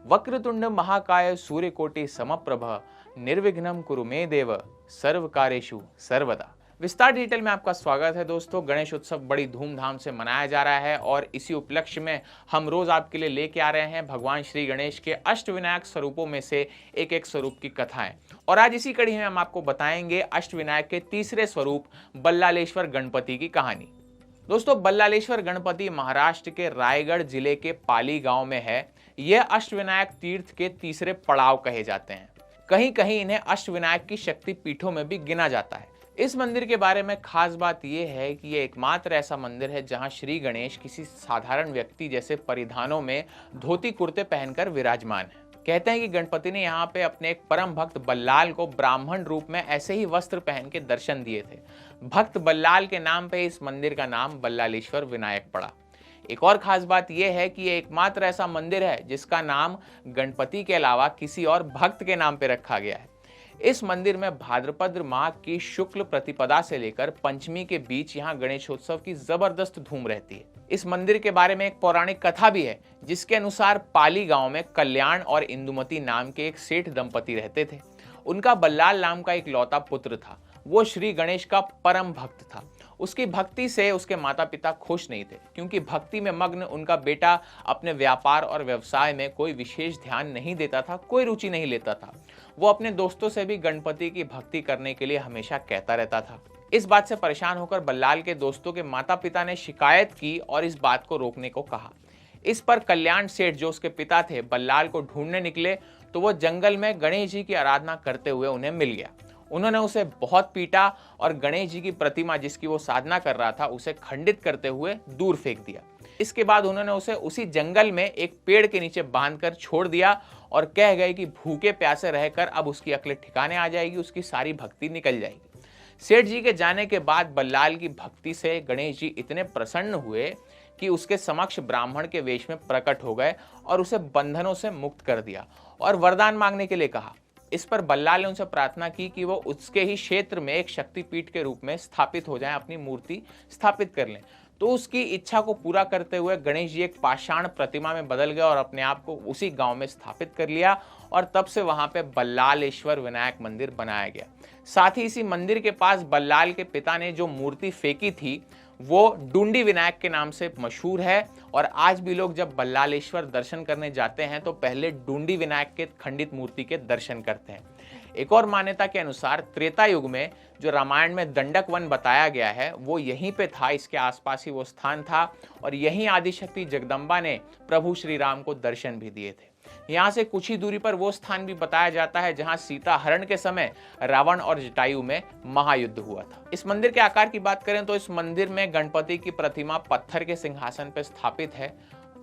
वक्रतुंड महाकाय सूर्यकोटि समप्रभ निर्विघ्नं कुरु मे देव सर्व कार्येषु सर्वदा। विस्तार डिटेल में आपका स्वागत है दोस्तों। गणेश उत्सव बड़ी धूमधाम से मनाया जा रहा है और इसी उपलक्ष्य में हम रोज आपके लिए लेके आ रहे हैं भगवान श्री गणेश के अष्टविनायक स्वरूपों में से एक एक स्वरूप की कथाएं। और आज इसी कड़ी में हम आपको बताएंगे अष्टविनायक के तीसरे स्वरूप बल्लालेश्वर गणपति की कहानी। दोस्तों, बल्लालेश्वर गणपति महाराष्ट्र के रायगढ़ जिले के पाली गांव में है। यह अष्टविनायक तीर्थ के तीसरे पड़ाव कहे जाते हैं। कहीं कहीं इन्हें अष्टविनायक की शक्ति पीठों में भी गिना जाता है। इस मंदिर के बारे में खास बात यह है कि यह एकमात्र ऐसा मंदिर है जहां श्री गणेश किसी साधारण व्यक्ति जैसे परिधानों में धोती कुर्ते पहनकर विराजमान है। कहते हैं कि गणपति ने यहाँ पे अपने एक परम भक्त बल्लाल को ब्राह्मण रूप में ऐसे ही वस्त्र पहन के दर्शन दिए थे। भक्त बल्लाल के नाम पे इस मंदिर का नाम बल्लालेश्वर विनायक पड़ा। एक और खास बात यह है कि यह एकमात्र ऐसा मंदिर है जिसका नाम गणपति के अलावा किसी और भक्त के नाम पे रखा गया है। इस मंदिर में भाद्रपद माह की शुक्ल प्रतिपदा से लेकर पंचमी के बीच यहाँ गणेशोत्सव की जबरदस्त धूम रहती है। इस मंदिर के बारे में एक पौराणिक कथा भी है जिसके अनुसार पाली गांव में कल्याण और इंदुमती नाम के एक सेठ दंपति रहते थे। उनका बल्लाल नाम का एक लौता पुत्र था। वो श्री गणेश का परम भक्त था। उसकी भक्ति से उसके माता पिता खुश नहीं थे क्योंकि भक्ति में मग्न उनका बेटा अपने व्यापार और व्यवसाय में कोई विशेष ध्यान नहीं देता था, कोई रुचि नहीं लेता था। वो अपने दोस्तों से भी गणपति की भक्ति करने के लिए हमेशा कहता रहता था। इस बात से परेशान होकर बल्लाल के दोस्तों के माता पिता ने शिकायत की और इस बात को रोकने को कहा। इस पर कल्याण सेठ जो उसके पिता थे बल्लाल को ढूंढने निकले तो वो जंगल में गणेश जी की आराधना करते हुए उन्हें मिल गया। उन्होंने उसे बहुत पीटा और गणेश जी की प्रतिमा जिसकी वो साधना कर रहा था उसे खंडित करते हुए दूर फेंक दिया। इसके बाद उन्होंने उसे उसी जंगल में एक पेड़ के नीचे बांधकर छोड़ दिया और कह गए कि भूखे प्यासे रहकर अब उसकी अकल ठिकाने आ जाएगी, उसकी सारी भक्ति निकल जाएगी। सेठ जी के जाने के बाद बल्लाल की भक्ति से गणेश जी इतने प्रसन्न हुए कि उसके समक्ष ब्राह्मण के वेश में प्रकट हो गए और उसे बंधनों से मुक्त कर दिया और वरदान मांगने के लिए कहा। इस पर बल्लाल ने उनसे प्रार्थना की कि वो उसके ही क्षेत्र में एक शक्तिपीठ के रूप में स्थापित हो जाएं, अपनी मूर्ति स्थापित कर लें। तो उसकी इच्छा को पूरा करते हुए गणेश जी एक पाषाण प्रतिमा में बदल गए और अपने आप को उसी गांव में स्थापित कर लिया और तब से वहां पे बल्लालेश्वर विनायक मंदिर बनाया गया। साथ ही इसी मंदिर के पास बल्लाल के पिता ने जो मूर्ति फेंकी थी वो डुंडी विनायक के नाम से मशहूर है और आज भी लोग जब बल्लालेश्वर दर्शन करने जाते हैं तो पहले डुंडी विनायक के खंडित मूर्ति के दर्शन करते हैं। एक और मान्यता के अनुसार त्रेता युग में जो रामायण में दंडक वन बताया गया है वो यहीं पे था, इसके आसपास ही वो स्थान था और यहीं आदिशक्ति जगदम्बा ने प्रभु श्री राम को दर्शन भी दिए थे। यहाँ से कुछ ही दूरी पर वो स्थान भी बताया जाता है जहाँ सीता हरण के समय रावण और जटायु में महायुद्ध हुआ था। इस मंदिर के आकार की बात करें तो इस मंदिर में गणपति की प्रतिमा पत्थर के सिंहासन पर स्थापित है,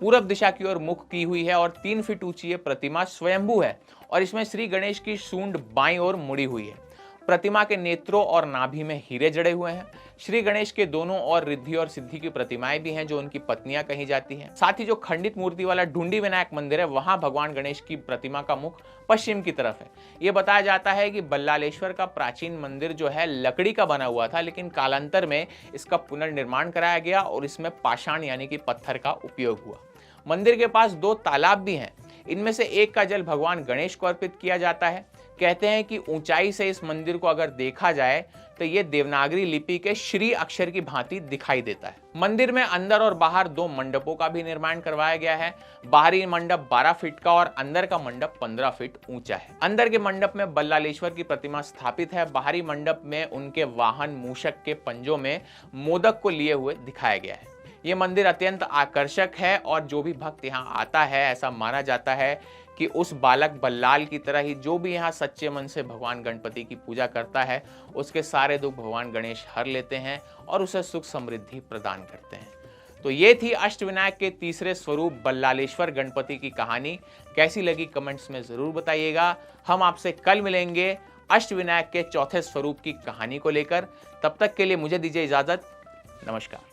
पूरब दिशा की ओर मुख की हुई है और 3 फीट ऊंची ये प्रतिमा स्वयंभू है और इसमें श्री गणेश की सूंड बाईं ओर मुड़ी हुई है। प्रतिमा के नेत्रों और नाभि में हीरे जड़े हुए हैं। श्री गणेश के दोनों ओर रिद्धि और सिद्धि की प्रतिमाएं भी हैं जो उनकी पत्नियां कही जाती हैं। साथ ही जो खंडित मूर्ति वाला ढूंडी विनायक मंदिर है वहां भगवान गणेश की प्रतिमा का मुख पश्चिम की तरफ है। ये बताया जाता है कि बल्लालेश्वर का प्राचीन मंदिर जो है लकड़ी का बना हुआ था, लेकिन कालांतर में इसका पुनर्निर्माण कराया गया और इसमें पाषाण यानी कि पत्थर का उपयोग हुआ। मंदिर के पास 2 तालाब भी हैं। इनमें से एक का जल भगवान गणेश को अर्पित किया जाता है। कहते हैं कि ऊंचाई से इस मंदिर को अगर देखा जाए तो ये देवनागरी लिपि के श्री अक्षर की भांति दिखाई देता है। मंदिर में अंदर और बाहर 2 मंडपों का भी निर्माण करवाया गया है। बाहरी मंडप 12 फीट का और अंदर का मंडप 15 फीट ऊंचा है। अंदर के मंडप में बल्लालेश्वर की प्रतिमा स्थापित है। बाहरी मंडप में उनके वाहन मूषक के पंजों में मोदक को लिए हुए दिखाया गया है। ये मंदिर अत्यंत आकर्षक है और जो भी भक्त यहाँ आता है ऐसा माना जाता है कि उस बालक बल्लाल की तरह ही जो भी यहाँ सच्चे मन से भगवान गणपति की पूजा करता है उसके सारे दुख भगवान गणेश हर लेते हैं और उसे सुख समृद्धि प्रदान करते हैं। तो ये थी अष्टविनायक के तीसरे स्वरूप बल्लालेश्वर गणपति की कहानी। कैसी लगी कमेंट्स में जरूर बताइएगा। हम आपसे कल मिलेंगे अष्टविनायक के चौथे स्वरूप की कहानी को लेकर। तब तक के लिए मुझे दीजिए इजाजत। नमस्कार।